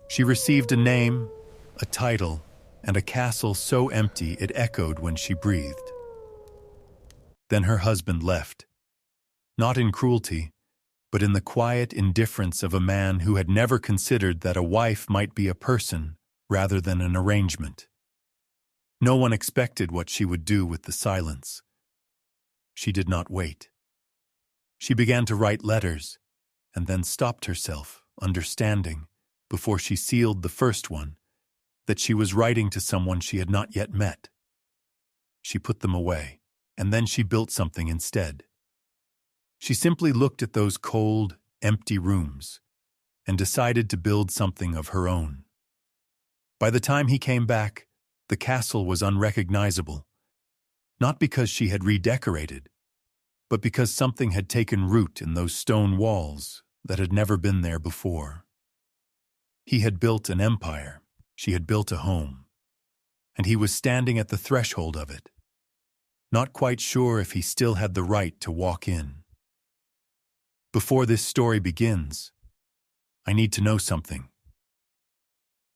She received a name, a title, and a castle so empty it echoed when she breathed. Then her husband left, not in cruelty, but in the quiet indifference of a man who had never considered that a wife might be a person rather than an arrangement. No one expected what she would do with the silence. She did not wait. She began to write letters, and then stopped herself, understanding, before she sealed the first one, that she was writing to someone she had not yet met. She put them away, and then she built something instead. She simply looked at those cold, empty rooms, and decided to build something of her own. By the time he came back, the castle was unrecognizable, not because she had redecorated, but because something had taken root in those stone walls that had never been there before. He had built an empire, she had built a home, and he was standing at the threshold of it, not quite sure if he still had the right to walk in. Before this story begins, I need to know something.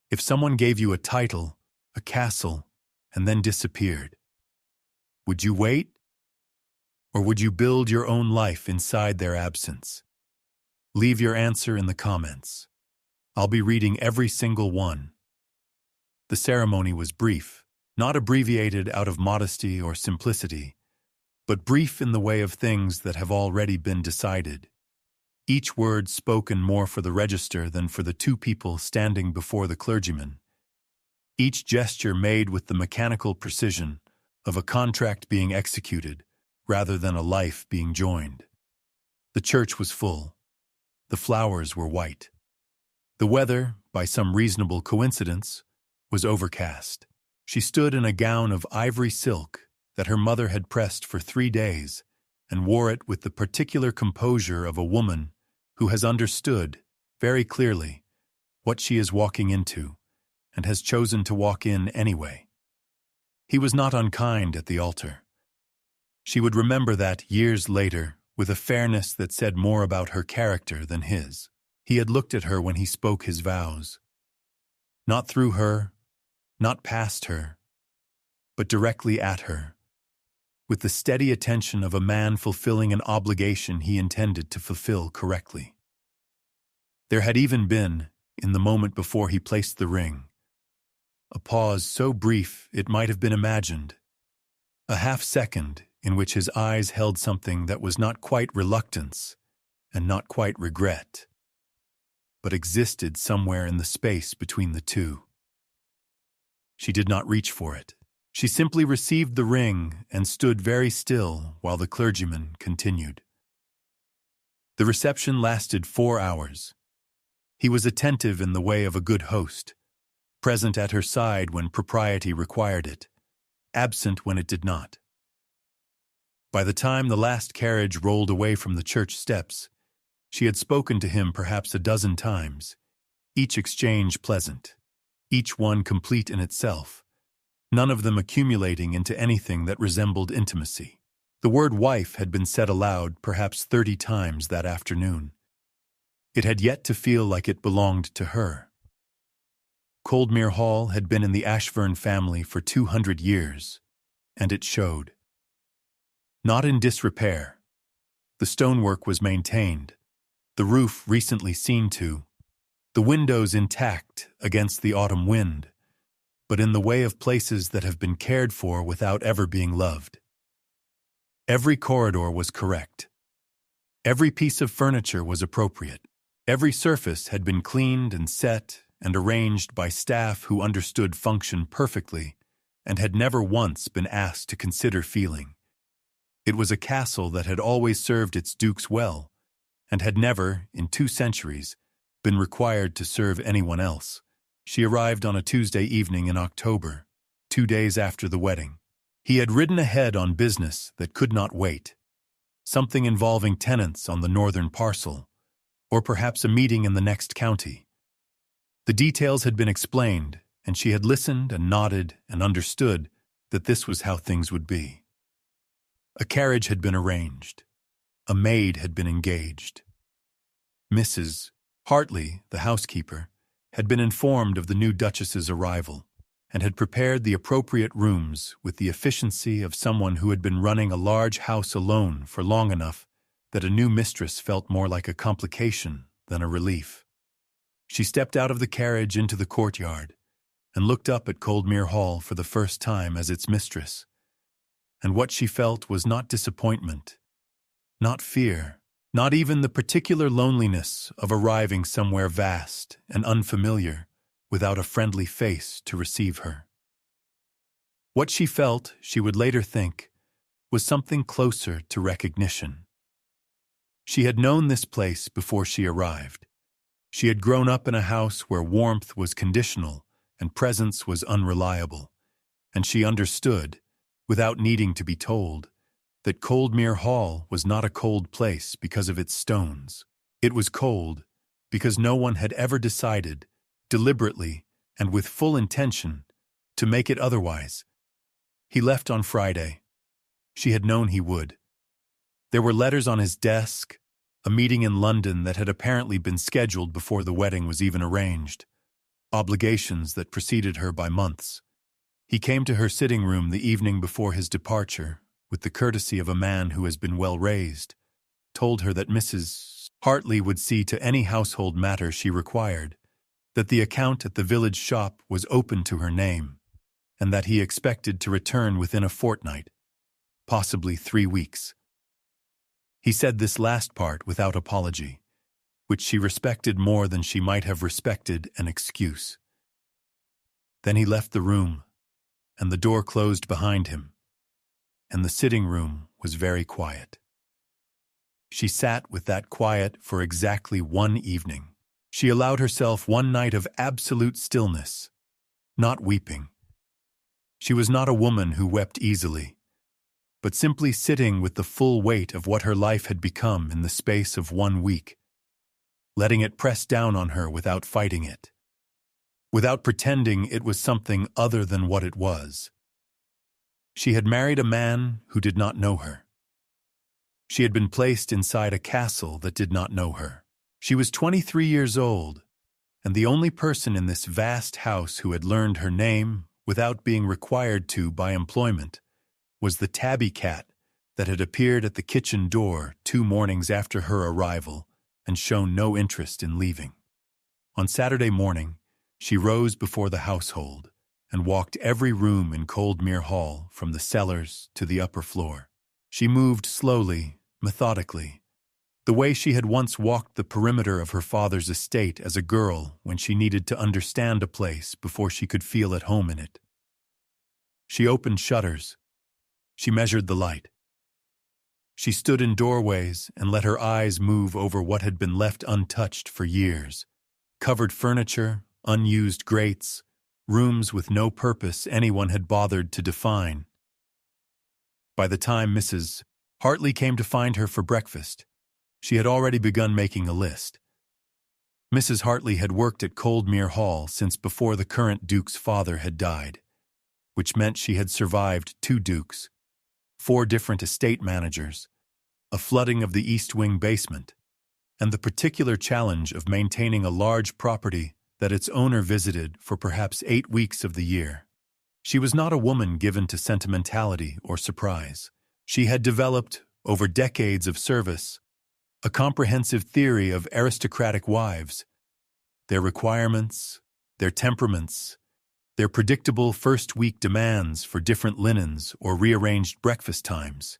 If someone gave you a title, a castle, and then disappeared, would you wait? Or would you build your own life inside their absence? Leave your answer in the comments. I'll be reading every single one. The ceremony was brief, not abbreviated out of modesty or simplicity, but brief in the way of things that have already been decided. Each word spoken more for the register than for the two people standing before the clergyman. Each gesture made with the mechanical precision of a contract being executed rather than a life being joined. The church was full. The flowers were white. The weather, by some reasonable coincidence, was overcast. She stood in a gown of ivory silk that her mother had pressed for 3 days and wore it with the particular composure of a woman who has understood, very clearly, what she is walking into and has chosen to walk in anyway. He was not unkind at the altar. She would remember that years later with a fairness that said more about her character than his. He had looked at her when he spoke his vows. Not through her, not past her, but directly at her, with the steady attention of a man fulfilling an obligation he intended to fulfill correctly. There had even been, in the moment before he placed the ring, a pause so brief it might have been imagined, a half-second in which his eyes held something that was not quite reluctance and not quite regret, but existed somewhere in the space between the two. She did not reach for it. She simply received the ring and stood very still while the clergyman continued. The reception lasted 4 hours. He was attentive in the way of a good host, present at her side when propriety required it, absent when it did not. By the time the last carriage rolled away from the church steps, she had spoken to him perhaps a dozen times, each exchange pleasant, each one complete in itself, none of them accumulating into anything that resembled intimacy. The word wife had been said aloud perhaps 30 times that afternoon. It had yet to feel like it belonged to her. Coldmir Hall had been in the Ashburn family for 200 years, and it showed. Not in disrepair. The stonework was maintained, the roof recently seen to, the windows intact against the autumn wind, but in the way of places that have been cared for without ever being loved. Every corridor was correct. Every piece of furniture was appropriate. Every surface had been cleaned and set and arranged by staff who understood function perfectly and had never once been asked to consider feeling. It was a castle that had always served its dukes well, and had never, in 2 centuries, been required to serve anyone else. She arrived on a Tuesday evening in October, 2 days after the wedding. He had ridden ahead on business that could not wait, something involving tenants on the northern parcel, or perhaps a meeting in the next county. The details had been explained, and she had listened and nodded and understood that this was how things would be. A carriage had been arranged. A maid had been engaged. Mrs. Hartley, the housekeeper, had been informed of the new duchess's arrival and had prepared the appropriate rooms with the efficiency of someone who had been running a large house alone for long enough that a new mistress felt more like a complication than a relief. She stepped out of the carriage into the courtyard and looked up at Coldmir Hall for the first time as its mistress. And what she felt was not disappointment, not fear, not even the particular loneliness of arriving somewhere vast and unfamiliar without a friendly face to receive her. What she felt, she would later think, was something closer to recognition. She had known this place before she arrived. She had grown up in a house where warmth was conditional and presence was unreliable, and she understood, without needing to be told, that Coldmir Hall was not a cold place because of its stones. It was cold because no one had ever decided, deliberately and with full intention, to make it otherwise. He left on Friday. She had known he would. There were letters on his desk, a meeting in London that had apparently been scheduled before the wedding was even arranged, obligations that preceded her by months. He came to her sitting room the evening before his departure, with the courtesy of a man who has been well raised, told her that Mrs. Hartley would see to any household matter she required, that the account at the village shop was open to her name, and that he expected to return within a fortnight, possibly 3 weeks. He said this last part without apology, which she respected more than she might have respected an excuse. Then he left the room, and the door closed behind him, and the sitting room was very quiet. She sat with that quiet for exactly 1 evening. She allowed herself 1 night of absolute stillness, not weeping. She was not a woman who wept easily, but simply sitting with the full weight of what her life had become in the space of 1 week, letting it press down on her without fighting it, without pretending it was something other than what it was. She had married a man who did not know her. She had been placed inside a castle that did not know her. She was 23 years old, and the only person in this vast house who had learned her name without being required to by employment was the tabby cat that had appeared at the kitchen door 2 mornings after her arrival and shown no interest in leaving. On Saturday morning, she rose before the household and walked every room in Coldmir Hall from the cellars to the upper floor. She moved slowly, methodically, the way she had once walked the perimeter of her father's estate as a girl when she needed to understand a place before she could feel at home in it. She opened shutters. She measured the light. She stood in doorways and let her eyes move over what had been left untouched for years. Covered furniture, unused grates, rooms with no purpose anyone had bothered to define. By the time Mrs. Hartley came to find her for breakfast, she had already begun making a list. Mrs. Hartley had worked at Coldmir Hall since before the current duke's father had died, which meant she had survived 2 dukes, 4 different estate managers, a flooding of the East Wing basement, and the particular challenge of maintaining a large property that its owner visited for perhaps 8 weeks of the year. She was not a woman given to sentimentality or surprise. She had developed, over decades of service, a comprehensive theory of aristocratic wives, their requirements, their temperaments, their predictable first-week demands for different linens or rearranged breakfast times.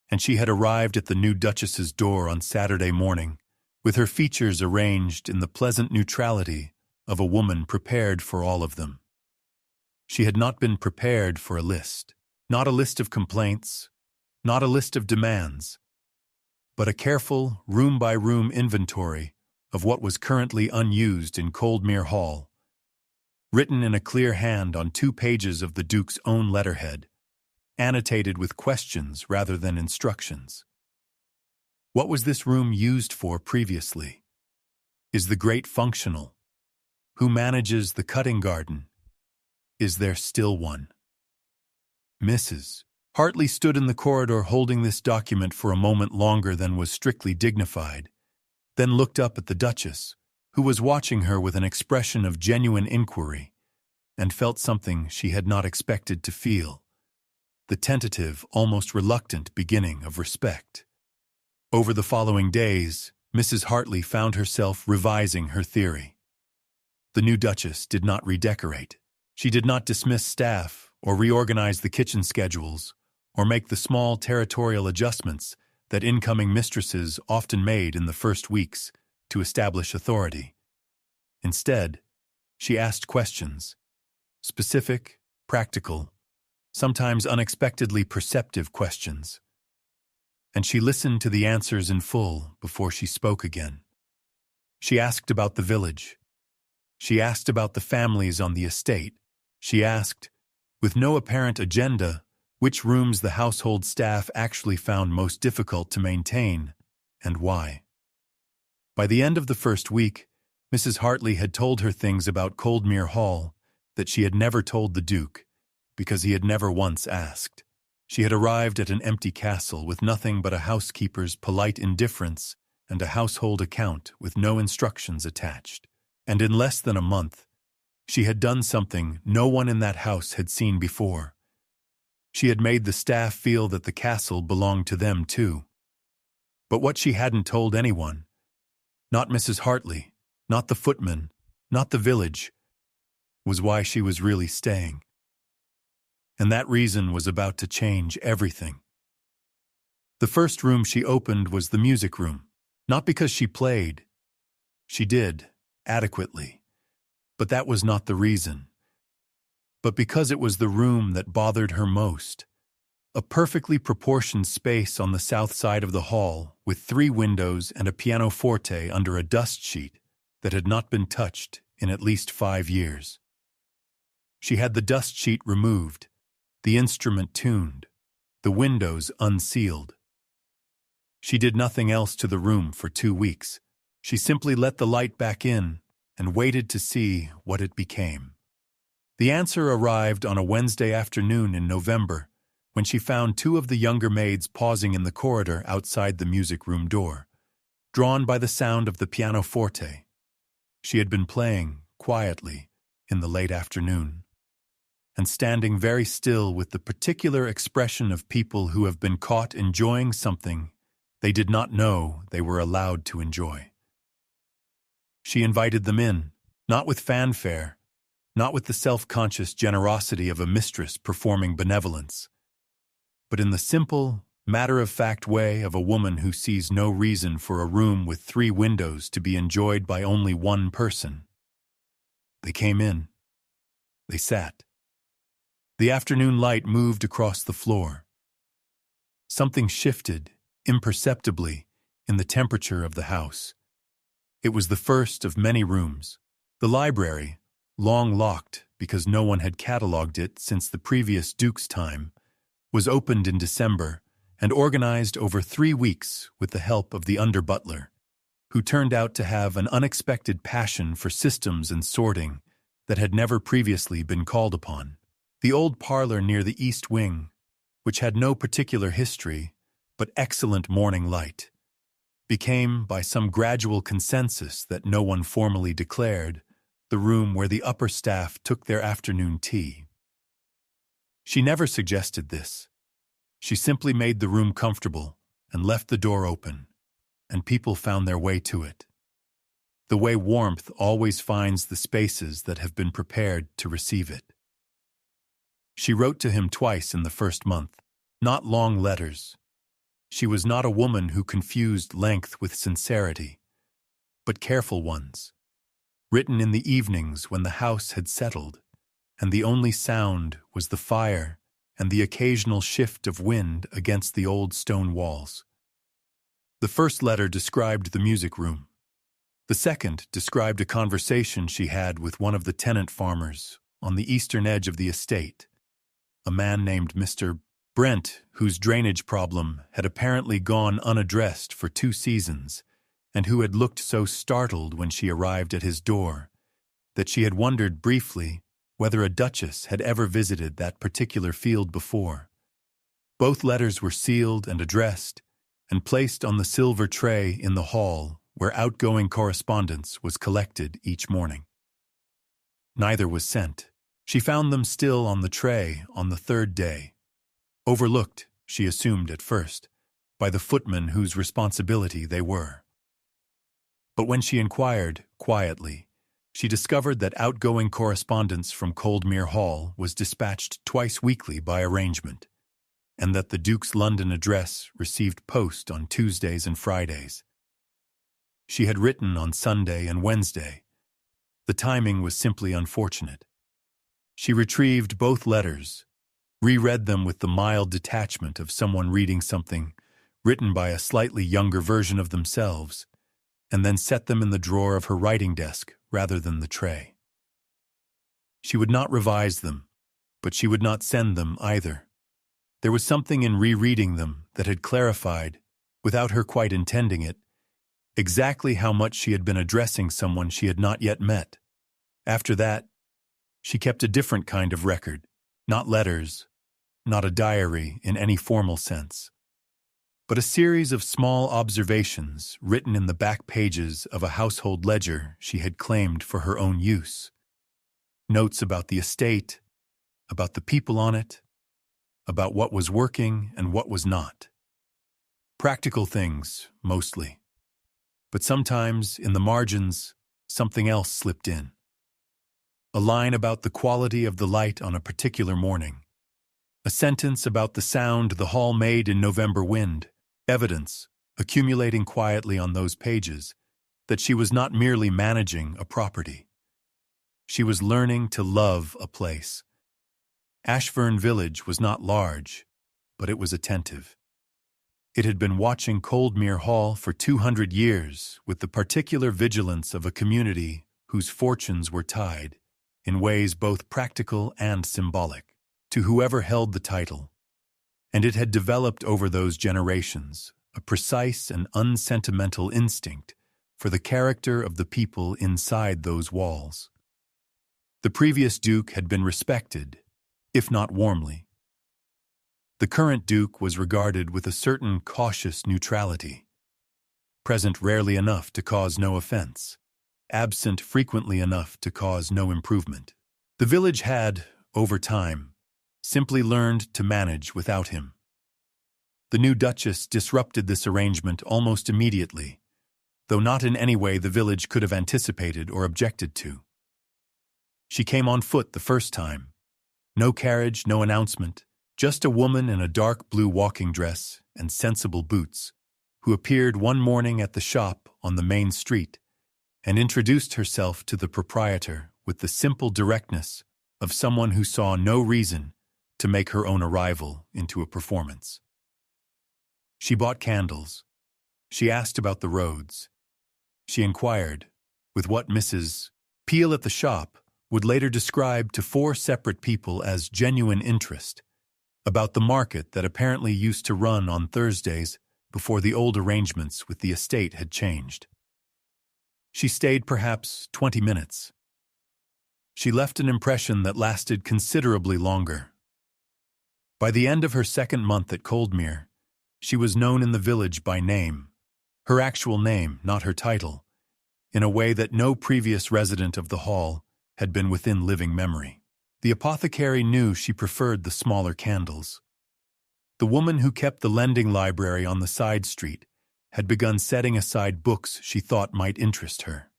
And she had arrived at the new duchess's door on Saturday morning, with her features arranged in the pleasant neutrality of a woman prepared for all of them. She had not been prepared for a list, not a list of complaints, not a list of demands, but a careful, room-by-room inventory of what was currently unused in Coldmir Hall, written in a clear hand on 2 pages of the Duke's own letterhead, annotated with questions rather than instructions. What was this room used for previously? Is the grate functional? Who manages the cutting garden? Is there still one? Mrs. Hartley stood in the corridor holding this document for a moment longer than was strictly dignified, then looked up at the Duchess, who was watching her with an expression of genuine inquiry, and felt something she had not expected to feel, the tentative, almost reluctant beginning of respect. Over the following days, Mrs. Hartley found herself revising her theory. The new Duchess did not redecorate. She did not dismiss staff or reorganize the kitchen schedules or make the small territorial adjustments that incoming mistresses often made in the first weeks to establish authority. Instead, she asked questions, specific, practical, sometimes unexpectedly perceptive questions, and she listened to the answers in full before she spoke again. She asked about the village. She asked about the families on the estate. She asked, with no apparent agenda, which rooms the household staff actually found most difficult to maintain, and why. By the end of the first week, Mrs. Hartley had told her things about Coldmir Hall that she had never told the Duke, because he had never once asked. She had arrived at an empty castle with nothing but a housekeeper's polite indifference and a household account with no instructions attached. And in less than a month, she had done something no one in that house had seen before. She had made the staff feel that the castle belonged to them too. But what she hadn't told anyone, not Mrs. Hartley, not the footman, not the village, was why she was really staying. And that reason was about to change everything. The first room she opened was the music room, not because she played. She did, adequately. But that was not the reason. But because it was the room that bothered her most. A perfectly proportioned space on the south side of the hall with 3 windows and a pianoforte under a dust sheet that had not been touched in at least 5 years. She had the dust sheet removed, the instrument tuned, the windows unsealed. She did nothing else to the room for 2 weeks. She simply let the light back in and waited to see what it became. The answer arrived on a Wednesday afternoon in November, when she found 2 of the younger maids pausing in the corridor outside the music room door, drawn by the sound of the pianoforte. She had been playing, quietly, in the late afternoon, and standing very still with the particular expression of people who have been caught enjoying something they did not know they were allowed to enjoy. She invited them in, not with fanfare, not with the self-conscious generosity of a mistress performing benevolence, but in the simple, matter-of-fact way of a woman who sees no reason for a room with 3 windows to be enjoyed by only one person. They came in. They sat. The afternoon light moved across the floor. Something shifted, imperceptibly, in the temperature of the house. It was the first of many rooms. The library, long locked because no one had catalogued it since the previous Duke's time, was opened in December and organized over 3 weeks with the help of the under-butler, who turned out to have an unexpected passion for systems and sorting that had never previously been called upon. The old parlor near the east wing, which had no particular history but excellent morning light, became, by some gradual consensus that no one formally declared, the room where the upper staff took their afternoon tea. She never suggested this. She simply made the room comfortable and left the door open, and people found their way to it. The way warmth always finds the spaces that have been prepared to receive it. She wrote to him twice in the first month, not long letters. She was not a woman who confused length with sincerity, but careful ones, written in the evenings when the house had settled, and the only sound was the fire and the occasional shift of wind against the old stone walls. The first letter described the music room. The second described a conversation she had with one of the tenant farmers on the eastern edge of the estate, a man named Mr. Brent, whose drainage problem had apparently gone unaddressed for 2 seasons, and who had looked so startled when she arrived at his door that she had wondered briefly whether a duchess had ever visited that particular field before. Both letters were sealed and addressed, and placed on the silver tray in the hall where outgoing correspondence was collected each morning. Neither was sent. She found them still on the tray on the third day, overlooked, she assumed at first, by the footmen whose responsibility they were. But when she inquired, quietly, she discovered that outgoing correspondence from Coldmir Hall was dispatched twice weekly by arrangement, and that the Duke's London address received post on Tuesdays and Fridays. She had written on Sunday and Wednesday. The timing was simply unfortunate. She retrieved both letters, reread them with the mild detachment of someone reading something written by a slightly younger version of themselves, and then set them in the drawer of her writing desk rather than the tray. She would not revise them, but she would not send them either. There was something in rereading them that had clarified, without her quite intending it, exactly how much she had been addressing someone she had not yet met. After that, she kept a different kind of record, not letters, not a diary in any formal sense, but a series of small observations written in the back pages of a household ledger she had claimed for her own use. Notes about the estate, about the people on it, about what was working and what was not. Practical things, mostly. But sometimes, in the margins, something else slipped in. A line about the quality of the light on a particular morning. A sentence about the sound the hall made in November wind. Evidence, accumulating quietly on those pages, that she was not merely managing a property. She was learning to love a place. Ashfern Village was not large, but it was attentive. It had been watching Coldmir Hall for 200 years with the particular vigilance of a community whose fortunes were tied, in ways both practical and symbolic, to whoever held the title. And it had developed over those generations a precise and unsentimental instinct for the character of the people inside those walls. The previous duke had been respected, if not warmly. The current duke was regarded with a certain cautious neutrality, present rarely enough to cause no offense, absent frequently enough to cause no improvement. The village had, over time, simply learned to manage without him. The new duchess disrupted this arrangement almost immediately, though not in any way the village could have anticipated or objected to. She came on foot the first time. No carriage, no announcement, just a woman in a dark blue walking dress and sensible boots, who appeared one morning at the shop on the main street and introduced herself to the proprietor with the simple directness of someone who saw no reason to make her own arrival into a performance. She bought candles. She asked about the roads. She inquired, with what Mrs. Peel at the shop would later describe to 4 separate people as genuine interest, about the market that apparently used to run on Thursdays before the old arrangements with the estate had changed. She stayed perhaps 20 minutes. She left an impression that lasted considerably longer. By the end of her second month at Coldmir, she was known in the village by name, her actual name, not her title, in a way that no previous resident of the hall had been within living memory. The apothecary knew she preferred the smaller candles. The woman who kept the lending library on the side street had begun setting aside books she thought might interest her.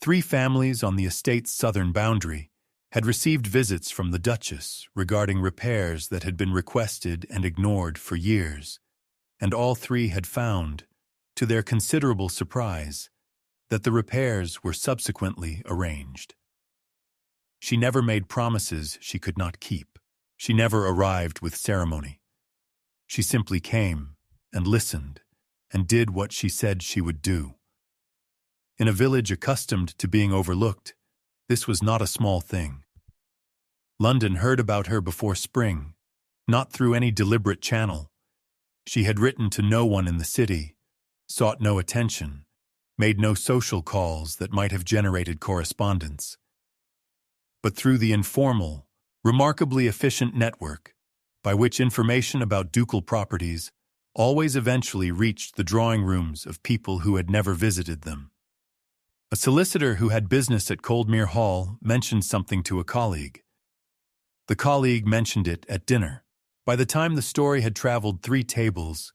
3 families on the estate's southern boundary had received visits from the duchess regarding repairs that had been requested and ignored for years, and all 3 had found, to their considerable surprise, that the repairs were subsequently arranged. She never made promises she could not keep. She never arrived with ceremony. She simply came and listened and did what she said she would do. In a village accustomed to being overlooked, this was not a small thing. London heard about her before spring, not through any deliberate channel. She had written to no one in the city, sought no attention, made no social calls that might have generated correspondence. But through the informal, remarkably efficient network by which information about ducal properties always eventually reached the drawing rooms of people who had never visited them. A solicitor who had business at Coldmir Hall mentioned something to a colleague. The colleague mentioned it at dinner. By the time the story had traveled 3 tables,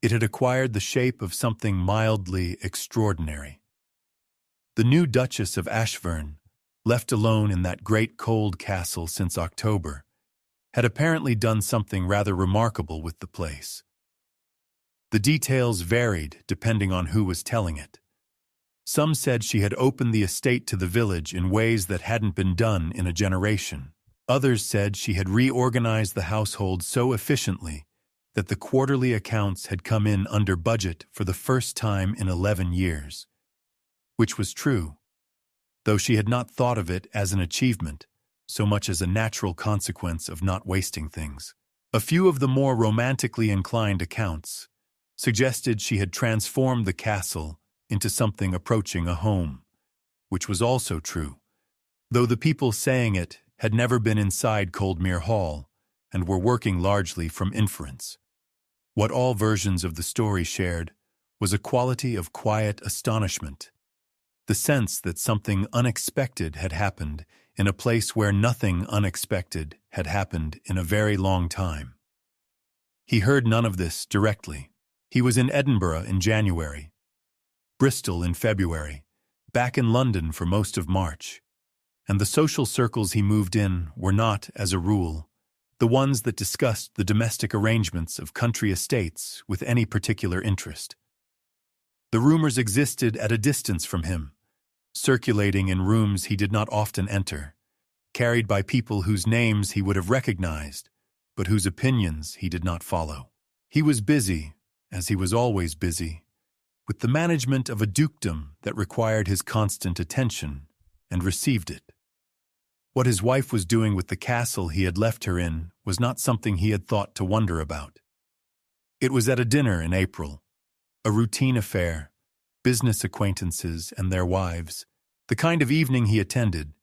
it had acquired the shape of something mildly extraordinary. The new Duchess of Ashburn, left alone in that great cold castle since October, had apparently done something rather remarkable with the place. The details varied depending on who was telling it. Some said she had opened the estate to the village in ways that hadn't been done in a generation. Others said she had reorganized the household so efficiently that the quarterly accounts had come in under budget for the first time in 11 years. Which was true, though she had not thought of it as an achievement, so much as a natural consequence of not wasting things. A few of the more romantically inclined accounts suggested she had transformed the castle into something approaching a home, which was also true, though the people saying it had never been inside Coldmir Hall and were working largely from inference. What all versions of the story shared was a quality of quiet astonishment, the sense that something unexpected had happened in a place where nothing unexpected had happened in a very long time. He heard none of this directly. He was in Edinburgh in January, Bristol in February, back in London for most of March, and the social circles he moved in were not, as a rule, the ones that discussed the domestic arrangements of country estates with any particular interest. The rumors existed at a distance from him, circulating in rooms he did not often enter, carried by people whose names he would have recognized, but whose opinions he did not follow. He was busy, as he was always busy, with the management of a dukedom that required his constant attention, and received it. What his wife was doing with the castle he had left her in was not something he had thought to wonder about. It was at a dinner in April, a routine affair, business acquaintances and their wives, the kind of evening he attended,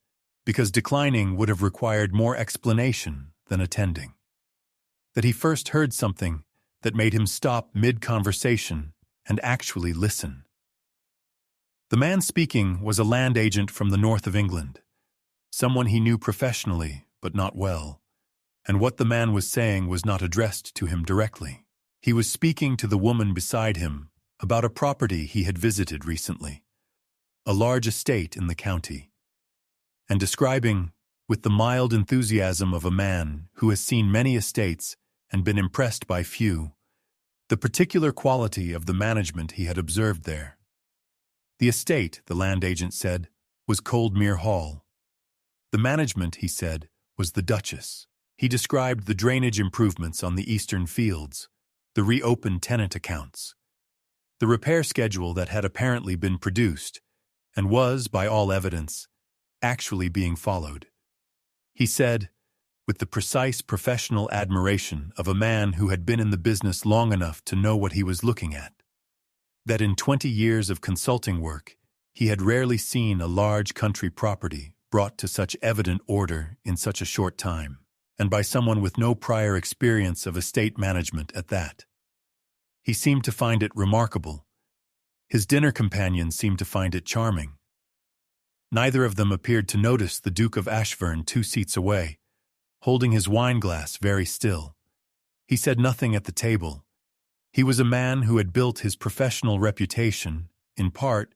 because declining would have required more explanation than attending. That he first heard something that made him stop mid-conversation and actually listen. The man speaking was a land agent from the north of England, someone he knew professionally but not well, and what the man was saying was not addressed to him directly. He was speaking to the woman beside him about a property he had visited recently, a large estate in the county, and describing, with the mild enthusiasm of a man who has seen many estates and been impressed by few, the particular quality of the management he had observed there. The estate, the land agent said, was Coldmir Hall. The management, he said, was the Duchess. He described the drainage improvements on the eastern fields, the reopened tenant accounts, the repair schedule that had apparently been produced, and was, by all evidence, actually being followed. He said, with the precise professional admiration of a man who had been in the business long enough to know what he was looking at, that in 20 years of consulting work he had rarely seen a large country property brought to such evident order in such a short time, and by someone with no prior experience of estate management at that. He seemed to find it remarkable. His dinner companions seemed to find it charming. Neither of them appeared to notice the Duke of Ashburn 2 seats away, holding his wine-glass very still. He said nothing at the table. He was a man who had built his professional reputation, in part,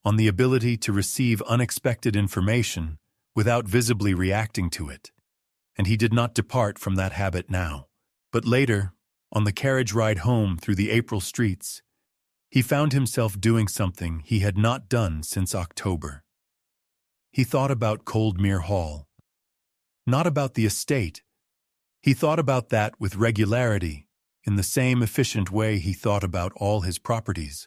on the ability to receive unexpected information without visibly reacting to it, and he did not depart from that habit now. But later, on the carriage ride home through the April streets, he found himself doing something he had not done since October. He thought about Coldmir Hall. Not about the estate. He thought about that with regularity, in the same efficient way he thought about all his properties,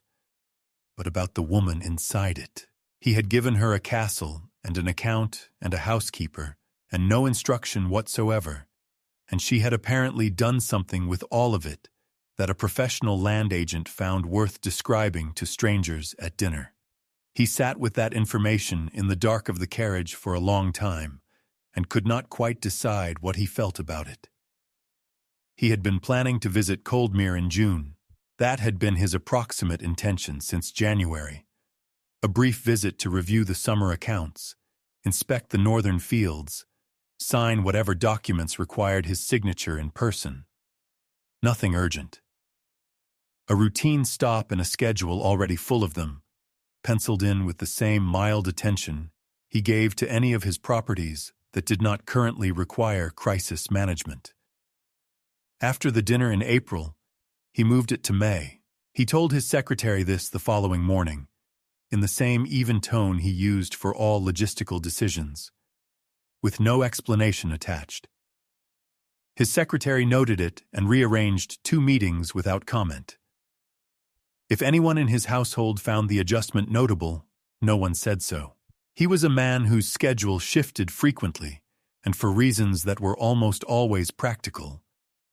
but about the woman inside it. He had given her a castle and an account and a housekeeper and no instruction whatsoever, and she had apparently done something with all of it that a professional land agent found worth describing to strangers at dinner. He sat with that information in the dark of the carriage for a long time, and could not quite decide what he felt about it. He had been planning to visit Coldmir in June. That had been his approximate intention since January. A brief visit to review the summer accounts, inspect the northern fields, sign whatever documents required his signature in person. Nothing urgent. A routine stop in a schedule already full of them, penciled in with the same mild attention he gave to any of his properties that did not currently require crisis management. After the dinner in April, he moved it to May. He told his secretary this the following morning, in the same even tone he used for all logistical decisions, with no explanation attached. His secretary noted it and rearranged 2 meetings without comment. If anyone in his household found the adjustment notable, no one said so. He was a man whose schedule shifted frequently, and for reasons that were almost always practical,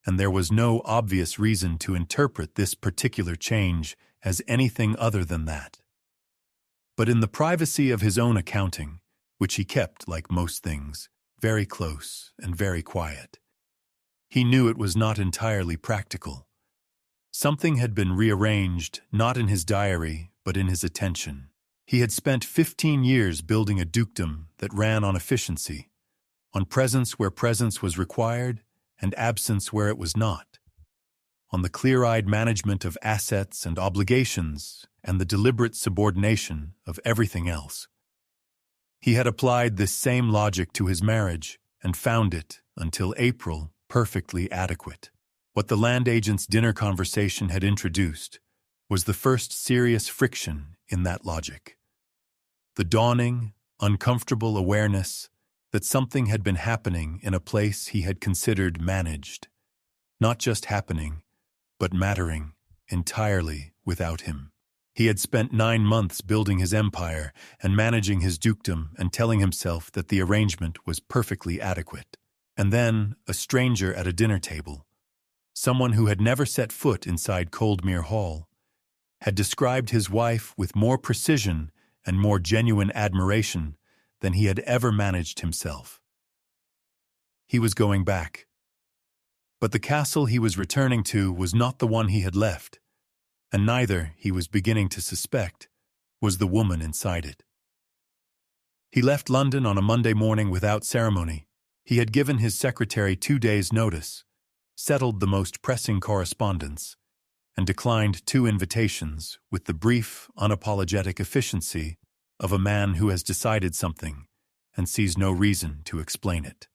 and there was no obvious reason to interpret this particular change as anything other than that. But in the privacy of his own accounting, which he kept, like most things, very close and very quiet, he knew it was not entirely practical. Something had been rearranged, not in his diary, but in his attention. He had spent 15 years building a dukedom that ran on efficiency, on presence where presence was required and absence where it was not, on the clear-eyed management of assets and obligations and the deliberate subordination of everything else. He had applied this same logic to his marriage and found it, until April, perfectly adequate. What the land agent's dinner conversation had introduced was the first serious friction in that logic. The dawning, uncomfortable awareness that something had been happening in a place he had considered managed, not just happening, but mattering entirely without him. He had spent 9 months building his empire and managing his dukedom and telling himself that the arrangement was perfectly adequate. And then, a stranger at a dinner table, someone who had never set foot inside Coldmir Hall, had described his wife with more precision and more genuine admiration than he had ever managed himself. He was going back. But the castle he was returning to was not the one he had left, and neither, he was beginning to suspect, was the woman inside it. He left London on a Monday morning without ceremony. He had given his secretary 2 days' notice, settled the most pressing correspondence, and declined 2 invitations with the brief, unapologetic efficiency of a man who has decided something and sees no reason to explain it.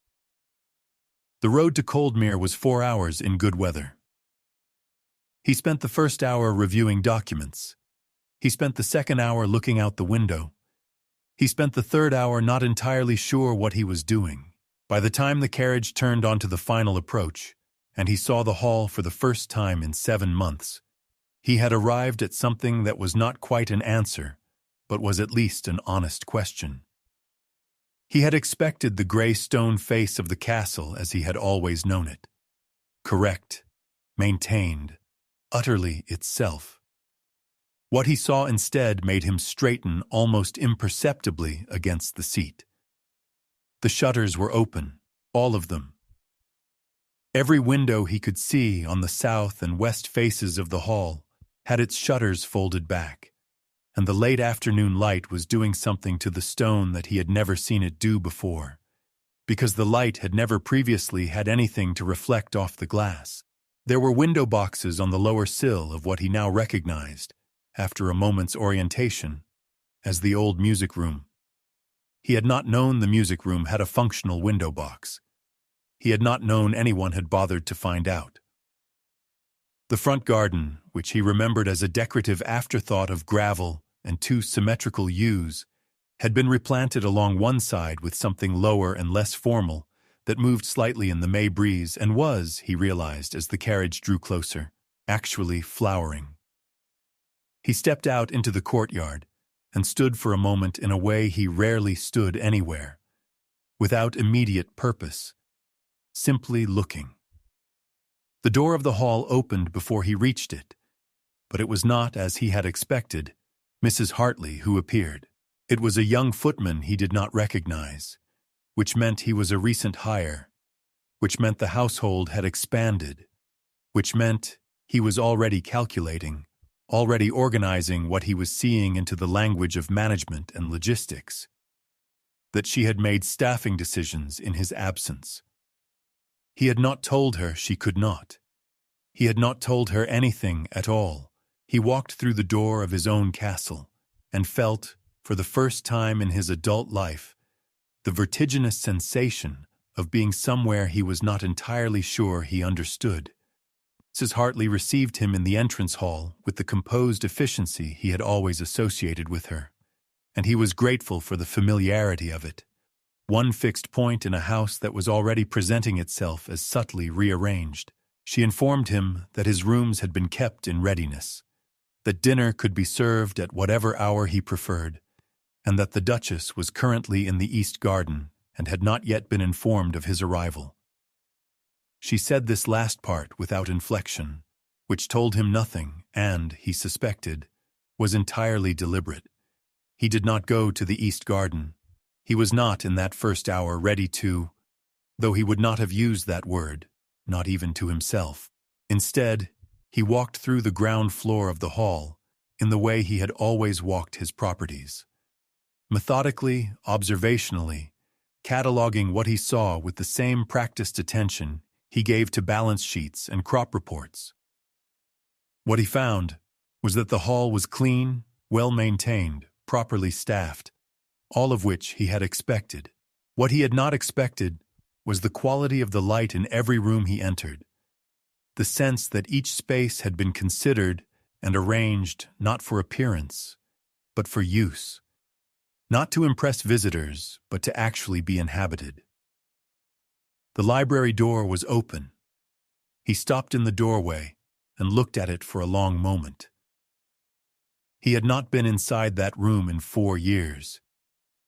The road to Coldmir was 4 hours in good weather. He spent the first hour reviewing documents. He spent the second hour looking out the window. He spent the third hour not entirely sure what he was doing. By the time the carriage turned onto the final approach, and he saw the hall for the first time in 7 months, he had arrived at something that was not quite an answer, but was at least an honest question. He had expected the gray stone face of the castle as he had always known it. Correct, maintained, utterly itself. What he saw instead made him straighten almost imperceptibly against the seat. The shutters were open, all of them. Every window he could see on the south and west faces of the hall had its shutters folded back, and the late afternoon light was doing something to the stone that he had never seen it do before, because the light had never previously had anything to reflect off the glass. There were window boxes on the lower sill of what he now recognized, after a moment's orientation, as the old music room. He had not known the music room had a functional window box. He had not known anyone had bothered to find out. The front garden, which he remembered as a decorative afterthought of gravel and 2 symmetrical yews, had been replanted along one side with something lower and less formal that moved slightly in the May breeze and was, he realized as the carriage drew closer, actually flowering. He stepped out into the courtyard and stood for a moment in a way he rarely stood anywhere, without immediate purpose, simply looking. The door of the hall opened before he reached it, but it was not, as he had expected, Mrs. Hartley who appeared. It was a young footman he did not recognize, which meant he was a recent hire, which meant the household had expanded which meant he was already calculating, already organizing what he was seeing into the language of management and logistics, that she had made staffing decisions in his absence. He had not told her she could not. He had not told her anything at all. He walked through the door of his own castle and felt, for the first time in his adult life, the vertiginous sensation of being somewhere he was not entirely sure he understood. Mrs. Hartley received him in the entrance hall with the composed efficiency he had always associated with her, and he was grateful for the familiarity of it. One fixed point in a house that was already presenting itself as subtly rearranged. She informed him that his rooms had been kept in readiness, that dinner could be served at whatever hour he preferred, and that the Duchess was currently in the East Garden and had not yet been informed of his arrival. She said this last part without inflection, which told him nothing and, he suspected, was entirely deliberate. He did not go to the East Garden. He was not in that first hour ready to, though he would not have used that word, not even to himself. Instead, he walked through the ground floor of the hall in the way he had always walked his properties. Methodically, observationally, cataloging what he saw with the same practiced attention he gave to balance sheets and crop reports. What he found was that the hall was clean, well-maintained, properly staffed, all of which he had expected. What he had not expected was the quality of the light in every room he entered, the sense that each space had been considered and arranged not for appearance, but for use, not to impress visitors, but to actually be inhabited. The library door was open. He stopped in the doorway and looked at it for a long moment. He had not been inside that room in 4 years.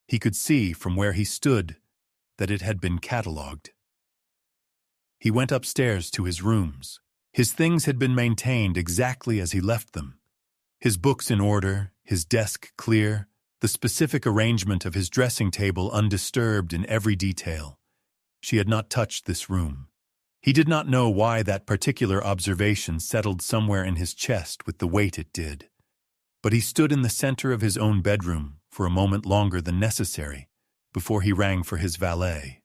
He could see from where he stood that it had been catalogued. He went upstairs to his rooms. His things had been maintained exactly as he left them. His books in order, his desk clear, the specific arrangement of his dressing table undisturbed in every detail. She had not touched this room. He did not know why that particular observation settled somewhere in his chest with the weight it did. But he stood in the center of his own bedroom for a moment longer than necessary before he rang for his valet.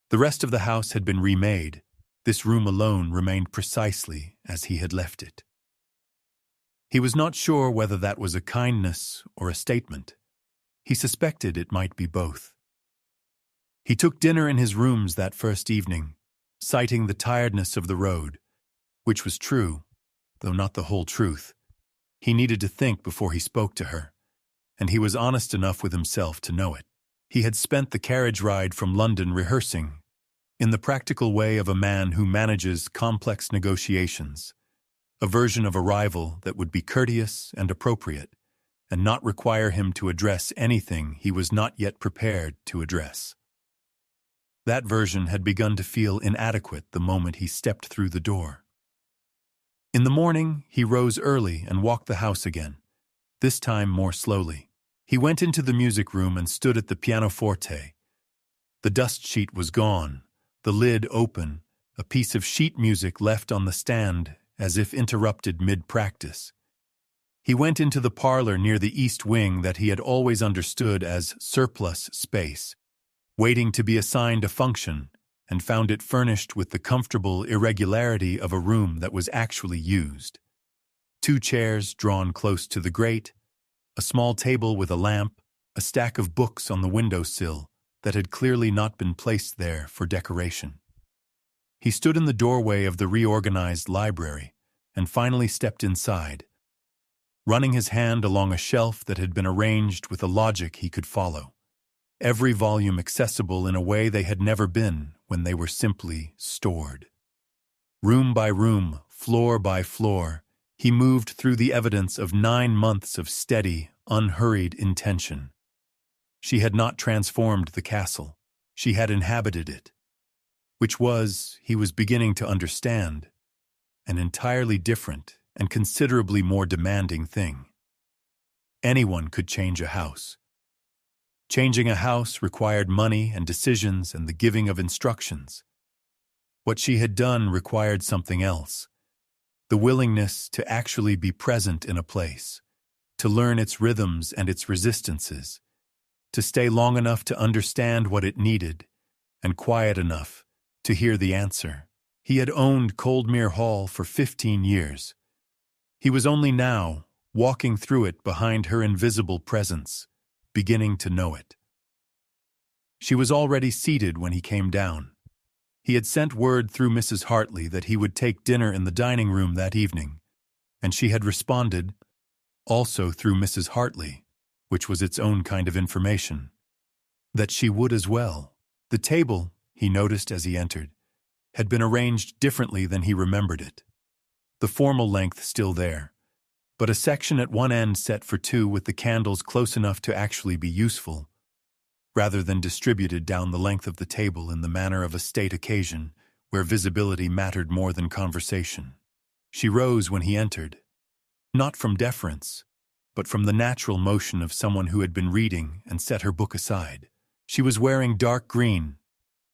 The rest of the house had been remade. This room alone remained precisely as he had left it. He was not sure whether that was a kindness or a statement. He suspected it might be both. He took dinner in his rooms that first evening, citing the tiredness of the road, which was true, though not the whole truth. He needed to think before he spoke to her, and he was honest enough with himself to know it. He had spent the carriage ride from London rehearsing, in the practical way of a man who manages complex negotiations, a version of arrival that would be courteous and appropriate, and not require him to address anything he was not yet prepared to address. That version had begun to feel inadequate the moment he stepped through the door. In the morning, he rose early and walked the house again, this time more slowly. He went into the music room and stood at the pianoforte. The dust sheet was gone, the lid open, a piece of sheet music left on the stand as if interrupted mid-practice. He went into the parlor near the east wing that he had always understood as surplus space, waiting to be assigned a function, and found it furnished with the comfortable irregularity of a room that was actually used. 2 chairs drawn close to the grate, a small table with a lamp, a stack of books on the windowsill that had clearly not been placed there for decoration. He stood in the doorway of the reorganized library and finally stepped inside, running his hand along a shelf that had been arranged with a logic he could follow. Every volume accessible in a way they had never been when they were simply stored. Room by room, floor by floor, he moved through the evidence of 9 months of steady, unhurried intention. She had not transformed the castle. She had inhabited it, which was, he was beginning to understand, an entirely different and considerably more demanding thing. Anyone could change a house. Changing a house required money and decisions and the giving of instructions. What she had done required something else: the willingness to actually be present in a place, to learn its rhythms and its resistances, to stay long enough to understand what it needed, and quiet enough to hear the answer. He had owned Coldmir Hall for 15 years. He was only now, walking through it behind her invisible presence, beginning to know it. She was already seated when he came down. He had sent word through Mrs. Hartley that he would take dinner in the dining room that evening, and she had responded, also through Mrs. Hartley, which was its own kind of information, that she would as well. The table, he noticed as he entered, had been arranged differently than he remembered it. The formal length still there, but a section at one end set for two with the candles close enough to actually be useful, rather than distributed down the length of the table in the manner of a state occasion where visibility mattered more than conversation. She rose when he entered, not from deference, but from the natural motion of someone who had been reading and set her book aside. She was wearing dark green,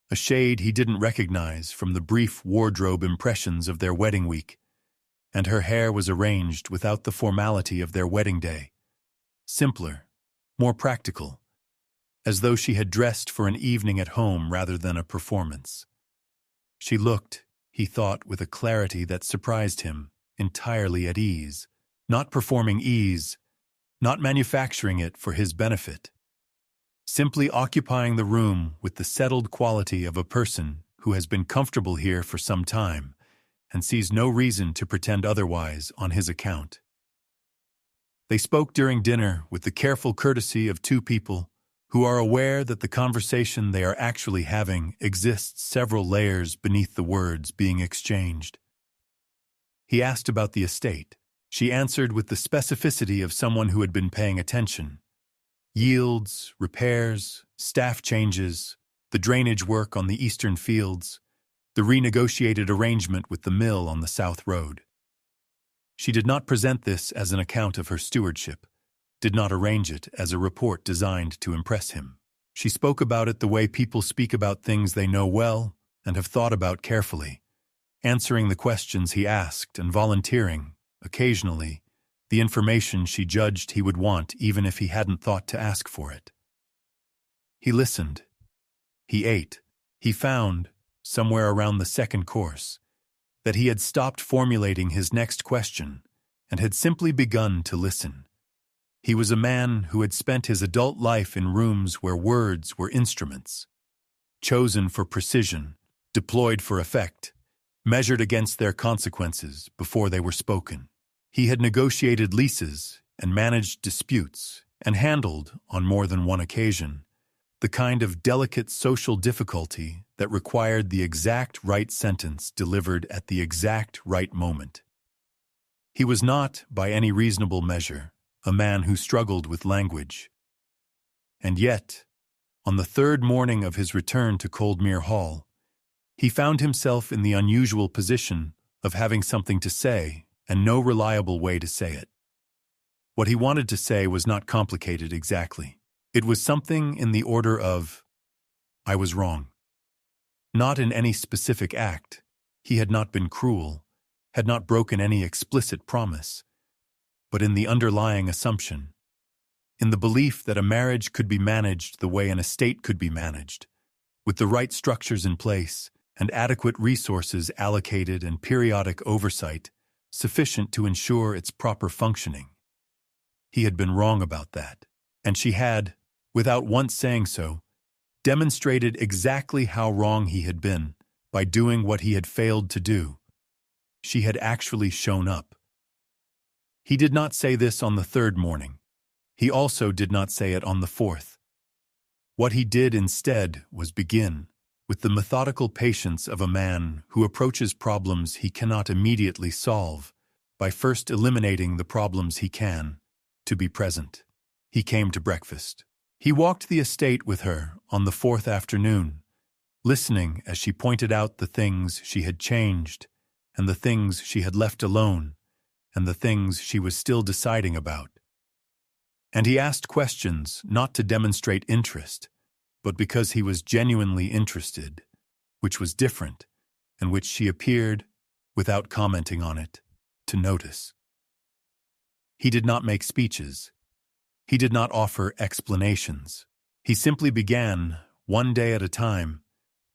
a shade he didn't recognize from the brief wardrobe impressions of their wedding week, and her hair was arranged without the formality of their wedding day. Simpler, more practical, as though she had dressed for an evening at home rather than a performance. She looked, he thought with a clarity that surprised him, entirely at ease, not performing ease, not manufacturing it for his benefit, simply occupying the room with the settled quality of a person who has been comfortable here for some time and sees no reason to pretend otherwise on his account. They spoke during dinner with the careful courtesy of two people who are aware that the conversation they are actually having exists several layers beneath the words being exchanged. He asked about the estate. She answered with the specificity of someone who had been paying attention. Yields, repairs, staff changes, the drainage work on the eastern fields, the renegotiated arrangement with the mill on the South Road. She did not present this as an account of her stewardship, did not arrange it as a report designed to impress him. She spoke about it the way people speak about things they know well and have thought about carefully, answering the questions he asked and volunteering, occasionally, the information she judged he would want even if he hadn't thought to ask for it. He listened. He ate. He found, somewhere around the second course, that he had stopped formulating his next question and had simply begun to listen. He was a man who had spent his adult life in rooms where words were instruments, chosen for precision, deployed for effect, measured against their consequences before they were spoken. He had negotiated leases and managed disputes and handled, on more than one occasion, the kind of delicate social difficulty that required the exact right sentence delivered at the exact right moment. He was not, by any reasonable measure, a man who struggled with language. And yet, on the third morning of his return to Coldmir Hall, he found himself in the unusual position of having something to say and no reliable way to say it. What he wanted to say was not complicated exactly. It was something in the order of, "I was wrong." Not in any specific act. He had not been cruel, had not broken any explicit promise, but in the underlying assumption, in the belief that a marriage could be managed the way an estate could be managed, with the right structures in place and adequate resources allocated and periodic oversight sufficient to ensure its proper functioning. He had been wrong about that, and she had, without once saying so, demonstrated exactly how wrong he had been by doing what he had failed to do. She had actually shown up. He did not say this on the third morning. He also did not say it on the fourth. What he did instead was begin, with the methodical patience of a man who approaches problems he cannot immediately solve, by first eliminating the problems he can, to be present. He came to breakfast. He walked the estate with her on the fourth afternoon, listening as she pointed out the things she had changed, and the things she had left alone, and the things she was still deciding about. And he asked questions not to demonstrate interest, but because he was genuinely interested, which was different, and which she appeared, without commenting on it, to notice. He did not make speeches. He did not offer explanations. He simply began, one day at a time,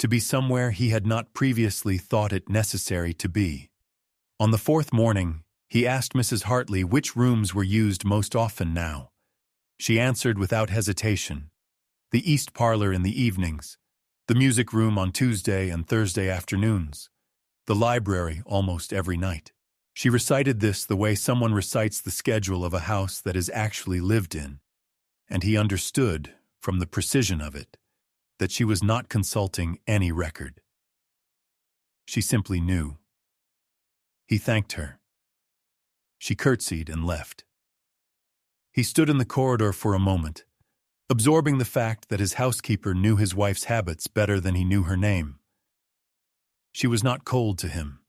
to be somewhere he had not previously thought it necessary to be. On the fourth morning, he asked Mrs. Hartley which rooms were used most often now. She answered without hesitation, the east parlor in the evenings, the music room on Tuesday and Thursday afternoons, the library almost every night. She recited this the way someone recites the schedule of a house that is actually lived in, and he understood, from the precision of it, that she was not consulting any record. She simply knew. He thanked her. She curtsied and left. He stood in the corridor for a moment, absorbing the fact that his housekeeper knew his wife's habits better than he knew her name. She was not cold to him.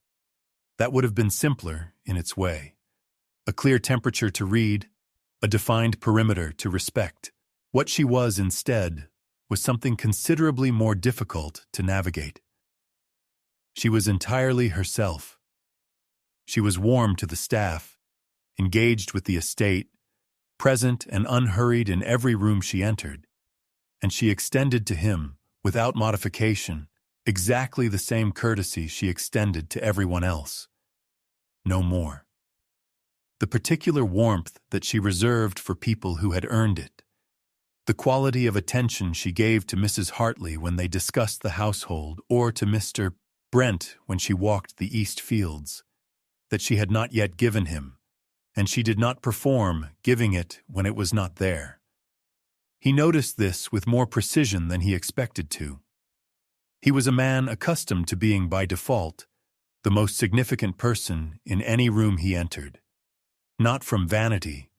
That would have been simpler in its way. A clear temperature to read, a defined perimeter to respect. What she was instead was something considerably more difficult to navigate. She was entirely herself. She was warm to the staff, engaged with the estate, present and unhurried in every room she entered, and she extended to him, without modification, exactly the same courtesy she extended to everyone else. No more. The particular warmth that she reserved for people who had earned it, the quality of attention she gave to Mrs. Hartley when they discussed the household, or to Mr. Brent when she walked the east fields, that she had not yet given him, and she did not perform giving it when it was not there. He noticed this with more precision than he expected to. He was a man accustomed to being by default the most significant person in any room he entered, not from vanity,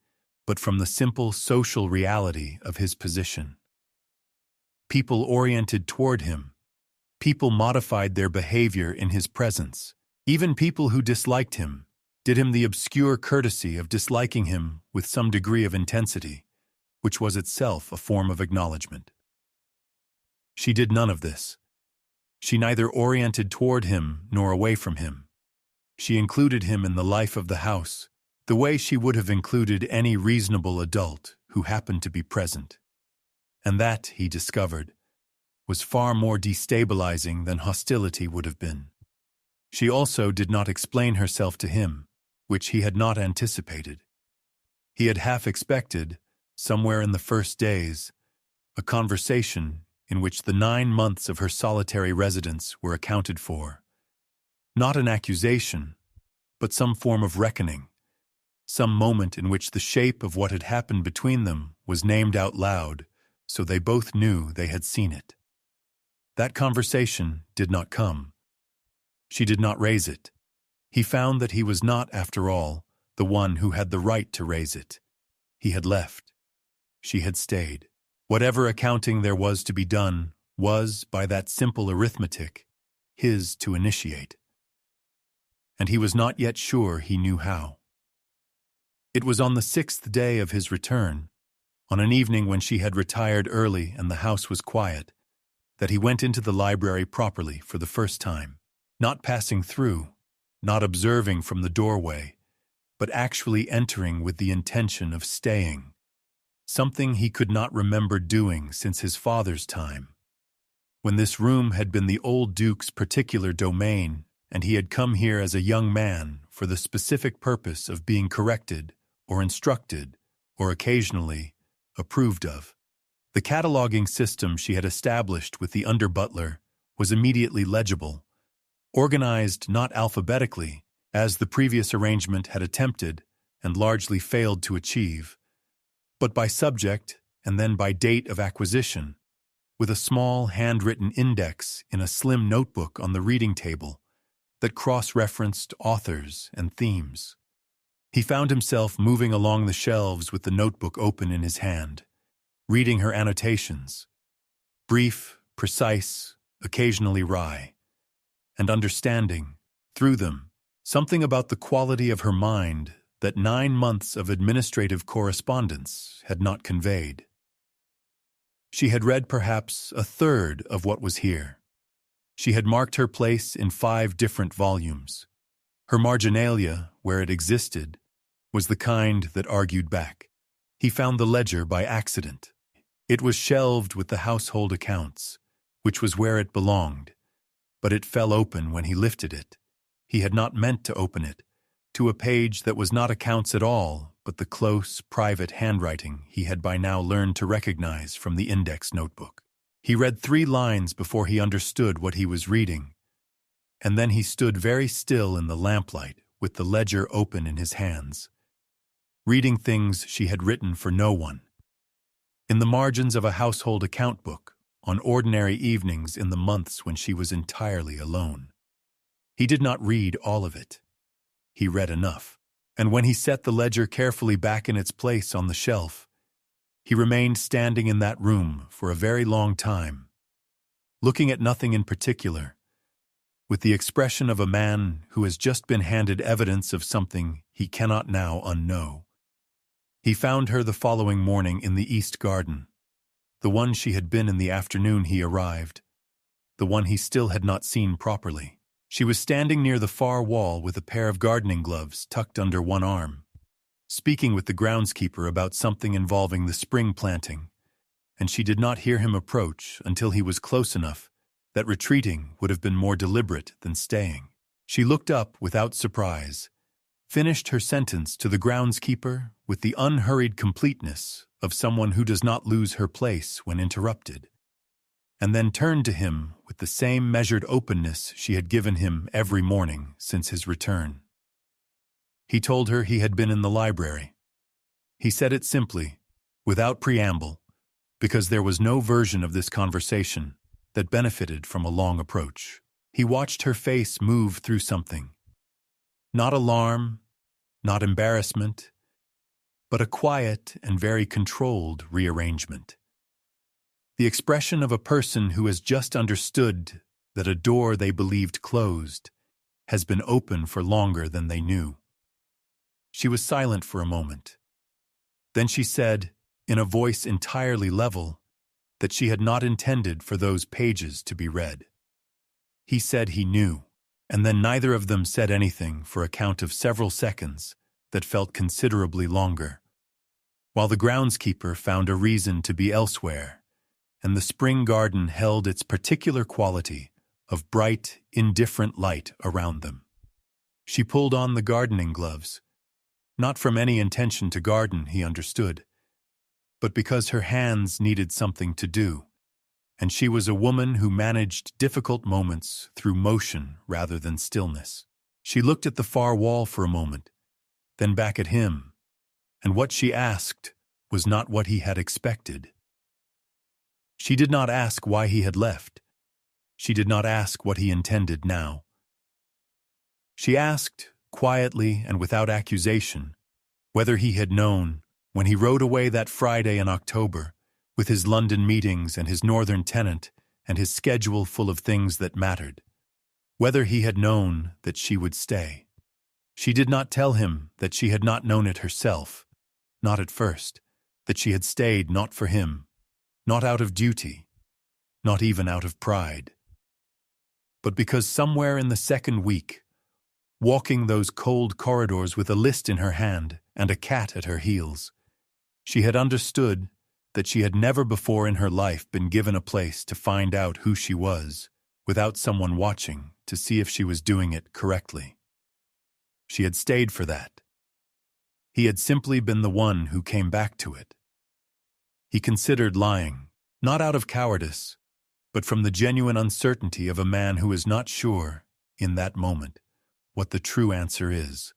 but from the simple social reality of his position. People oriented toward him, people modified their behavior in his presence. Even people who disliked him did him the obscure courtesy of disliking him with some degree of intensity, which was itself a form of acknowledgement. She did none of this. She neither oriented toward him nor away from him. She included him in the life of the house, the way she would have included any reasonable adult who happened to be present. And that, he discovered, was far more destabilizing than hostility would have been. She also did not explain herself to him, which he had not anticipated. He had half expected, somewhere in the first days, a conversation in which the 9 months of her solitary residence were accounted for. Not an accusation, but some form of reckoning, some moment in which the shape of what had happened between them was named out loud, so they both knew they had seen it. That conversation did not come. She did not raise it. He found that he was not, after all, the one who had the right to raise it. He had left. She had stayed. Whatever accounting there was to be done was, by that simple arithmetic, his to initiate. And he was not yet sure he knew how. It was on the 6th day of his return, on an evening when she had retired early and the house was quiet, that he went into the library properly for the first time, not passing through, not observing from the doorway, but actually entering with the intention of staying, something he could not remember doing since his father's time, when this room had been the old Duke's particular domain, and he had come here as a young man for the specific purpose of being corrected or instructed or occasionally approved of. The cataloging system she had established with the under-butler was immediately legible, organized not alphabetically, as the previous arrangement had attempted and largely failed to achieve, but by subject and then by date of acquisition, with a small handwritten index in a slim notebook on the reading table that cross-referenced authors and themes. He found himself moving along the shelves with the notebook open in his hand, reading her annotations, brief, precise, occasionally wry, and understanding, through them, something about the quality of her mind that 9 months of administrative correspondence had not conveyed. She had read perhaps a third of what was here. She had marked her place in 5 different volumes. Her marginalia, where it existed, was the kind that argued back. He found the ledger by accident. It was shelved with the household accounts, which was where it belonged, but it fell open when he lifted it. He had not meant to open it, to a page that was not accounts at all, but the close, private handwriting he had by now learned to recognize from the index notebook. He read 3 lines before he understood what he was reading, and then he stood very still in the lamplight with the ledger open in his hands, reading things she had written for no one. In the margins of a household account book, on ordinary evenings in the months when she was entirely alone. He did not read all of it. He read enough, and when he set the ledger carefully back in its place on the shelf, he remained standing in that room for a very long time, looking at nothing in particular, with the expression of a man who has just been handed evidence of something he cannot now unknow. He found her the following morning in the East Garden, the one she had been in the afternoon he arrived, the one he still had not seen properly. She was standing near the far wall with a pair of gardening gloves tucked under one arm, speaking with the groundskeeper about something involving the spring planting, and she did not hear him approach until he was close enough that retreating would have been more deliberate than staying. She looked up without surprise, finished her sentence to the groundskeeper with the unhurried completeness of someone who does not lose her place when interrupted, and then turned to him with the same measured openness she had given him every morning since his return. He told her he had been in the library. He said it simply, without preamble, because there was no version of this conversation that benefited from a long approach. He watched her face move through something. Not alarm, not embarrassment, but a quiet and very controlled rearrangement. The expression of a person who has just understood that a door they believed closed has been open for longer than they knew. She was silent for a moment. Then she said, in a voice entirely level, that she had not intended for those pages to be read. He said he knew, and then neither of them said anything for a count of several seconds that felt considerably longer, while the groundskeeper found a reason to be elsewhere, and the spring garden held its particular quality of bright, indifferent light around them. She pulled on the gardening gloves, not from any intention to garden, he understood, but because her hands needed something to do, and she was a woman who managed difficult moments through motion rather than stillness. She looked at the far wall for a moment, then back at him, and what she asked was not what he had expected. She did not ask why he had left. She did not ask what he intended now. She asked, quietly and without accusation, whether he had known, when he rode away that Friday in October, with his London meetings and his northern tenant and his schedule full of things that mattered, whether he had known that she would stay. She did not tell him that she had not known it herself, not at first, that she had stayed not for him, not out of duty, not even out of pride, but because somewhere in the second week, walking those cold corridors with a list in her hand and a cat at her heels, she had understood that she had never before in her life been given a place to find out who she was without someone watching to see if she was doing it correctly. She had stayed for that. He had simply been the one who came back to it. He considered lying, not out of cowardice, but from the genuine uncertainty of a man who is not sure, in that moment, what the true answer is.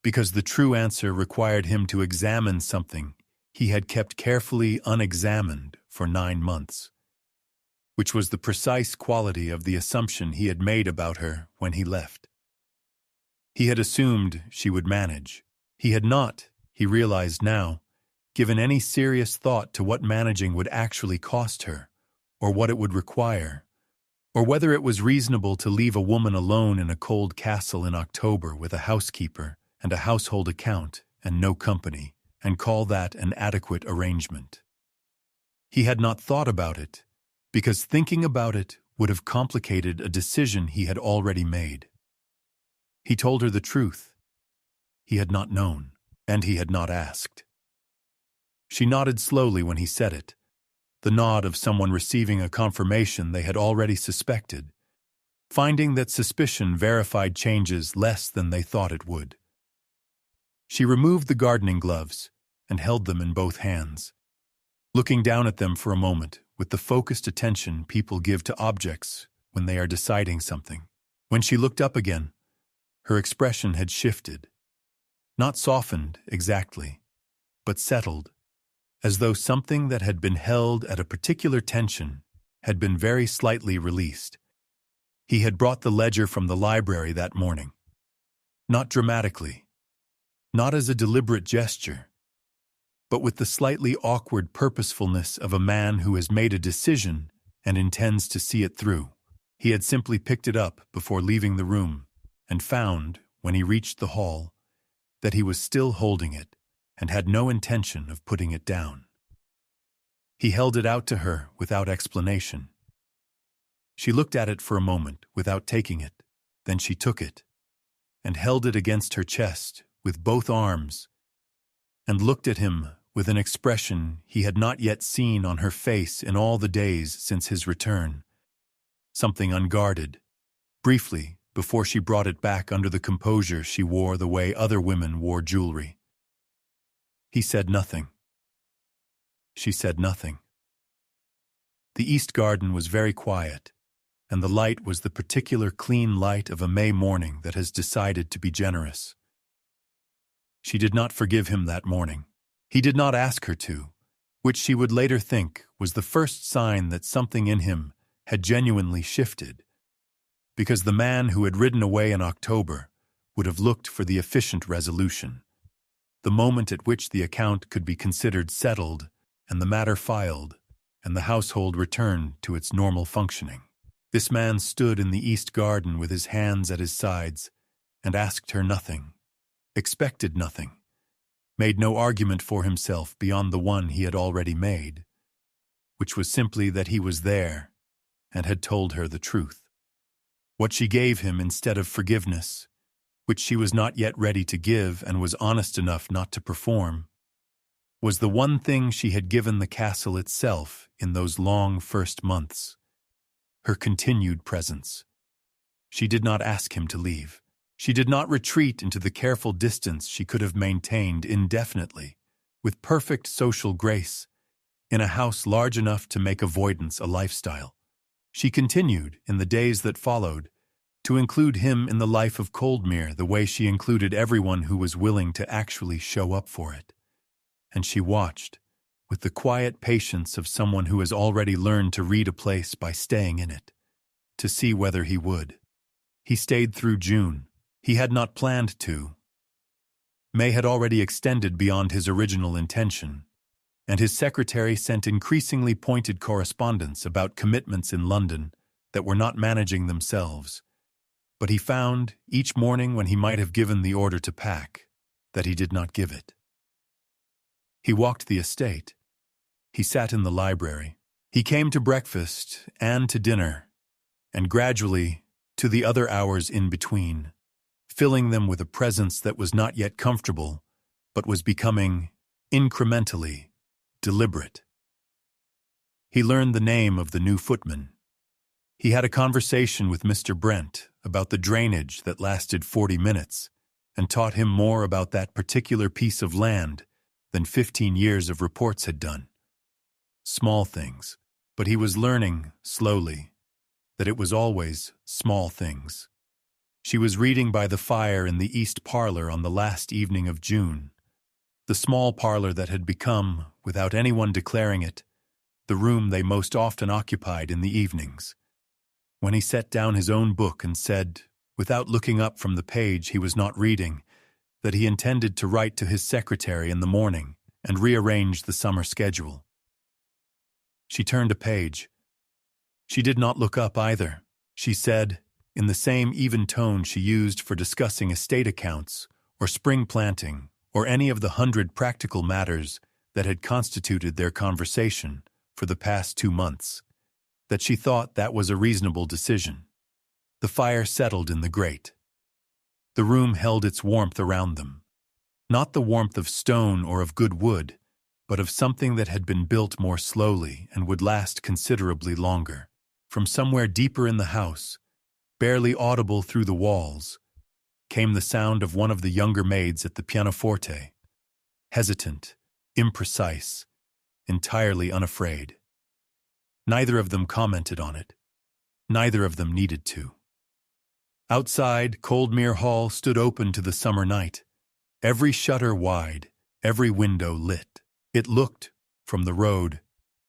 Because the true answer required him to examine something he had kept carefully unexamined for 9 months, which was the precise quality of the assumption he had made about her when he left. He had assumed she would manage. He had not, he realized now, given any serious thought to what managing would actually cost her, or what it would require, or whether it was reasonable to leave a woman alone in a cold castle in October with a housekeeper and a household account and no company, and call that an adequate arrangement. He had not thought about it, because thinking about it would have complicated a decision he had already made. He told her the truth. He had not known, and he had not asked. She nodded slowly when he said it, the nod of someone receiving a confirmation they had already suspected, finding that suspicion verified changes less than they thought it would. She removed the gardening gloves and held them in both hands, looking down at them for a moment with the focused attention people give to objects when they are deciding something. When she looked up again, her expression had shifted, not softened exactly, but settled, as though something that had been held at a particular tension had been very slightly released. He had brought the ledger from the library that morning. Not dramatically, not as a deliberate gesture, but with the slightly awkward purposefulness of a man who has made a decision and intends to see it through. He had simply picked it up before leaving the room and found, when he reached the hall, that he was still holding it and had no intention of putting it down. He held it out to her without explanation. She looked at it for a moment without taking it, then she took it and held it against her chest with both arms and looked at him with an expression he had not yet seen on her face in all the days since his return. Something unguarded, briefly, before she brought it back under the composure she wore the way other women wore jewelry. He said nothing. She said nothing. The east garden was very quiet, and the light was the particular clean light of a May morning that has decided to be generous. She did not forgive him that morning. He did not ask her to, which she would later think was the first sign that something in him had genuinely shifted, because the man who had ridden away in October would have looked for the efficient resolution, the moment at which the account could be considered settled and the matter filed, and the household returned to its normal functioning. This man stood in the east garden with his hands at his sides and asked her nothing, expected nothing, made no argument for himself beyond the one he had already made, which was simply that he was there and had told her the truth. What she gave him instead of forgiveness, which she was not yet ready to give and was honest enough not to perform, was the one thing she had given the castle itself in those long first months, her continued presence. She did not ask him to leave. She did not retreat into the careful distance she could have maintained indefinitely, with perfect social grace, in a house large enough to make avoidance a lifestyle. She continued, in the days that followed, to include him in the life of Coldmir the way she included everyone who was willing to actually show up for it. And she watched, with the quiet patience of someone who has already learned to read a place by staying in it, to see whether he would. He stayed through June. He had not planned to. May had already extended beyond his original intention, and his secretary sent increasingly pointed correspondence about commitments in London that were not managing themselves. But he found, each morning when he might have given the order to pack, that he did not give it. He walked the estate. He sat in the library. He came to breakfast and to dinner, and gradually to the other hours in between, filling them with a presence that was not yet comfortable, but was becoming, incrementally, deliberate. He learned the name of the new footman. He had a conversation with Mr. Brent about the drainage that lasted 40 minutes, and taught him more about that particular piece of land than 15 years of reports had done. Small things, but he was learning, slowly, that it was always small things. She was reading by the fire in the east parlor on the last evening of June, the small parlor that had become, without anyone declaring it, the room they most often occupied in the evenings. When he set down his own book and said, without looking up from the page he was not reading, that he intended to write to his secretary in the morning and rearrange the summer schedule. She turned a page. She did not look up either. She said, in the same even tone she used for discussing estate accounts or spring planting or any of the 100 practical matters that had constituted their conversation for the past 2 months, that she thought that was a reasonable decision. The fire settled in the grate. The room held its warmth around them. Not the warmth of stone or of good wood, but of something that had been built more slowly and would last considerably longer. From somewhere deeper in the house, barely audible through the walls, came the sound of one of the younger maids at the pianoforte, hesitant, imprecise, entirely unafraid. Neither of them commented on it. Neither of them needed to. Outside, Coldmir Hall stood open to the summer night, every shutter wide, every window lit. It looked, from the road,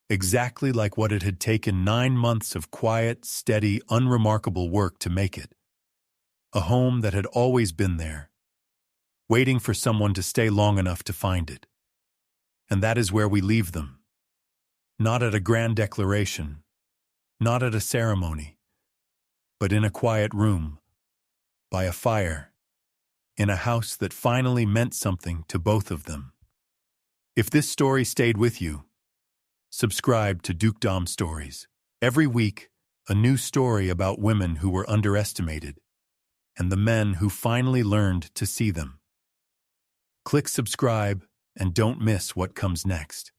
exactly like what it had taken 9 months of quiet, steady, unremarkable work to make it. A home that had always been there, waiting for someone to stay long enough to find it. And that is where we leave them. Not at a grand declaration, not at a ceremony, but in a quiet room, by a fire, in a house that finally meant something to both of them. If this story stayed with you, subscribe to Dukedom Stories. Every week, a new story about women who were underestimated and the men who finally learned to see them. Click subscribe and don't miss what comes next.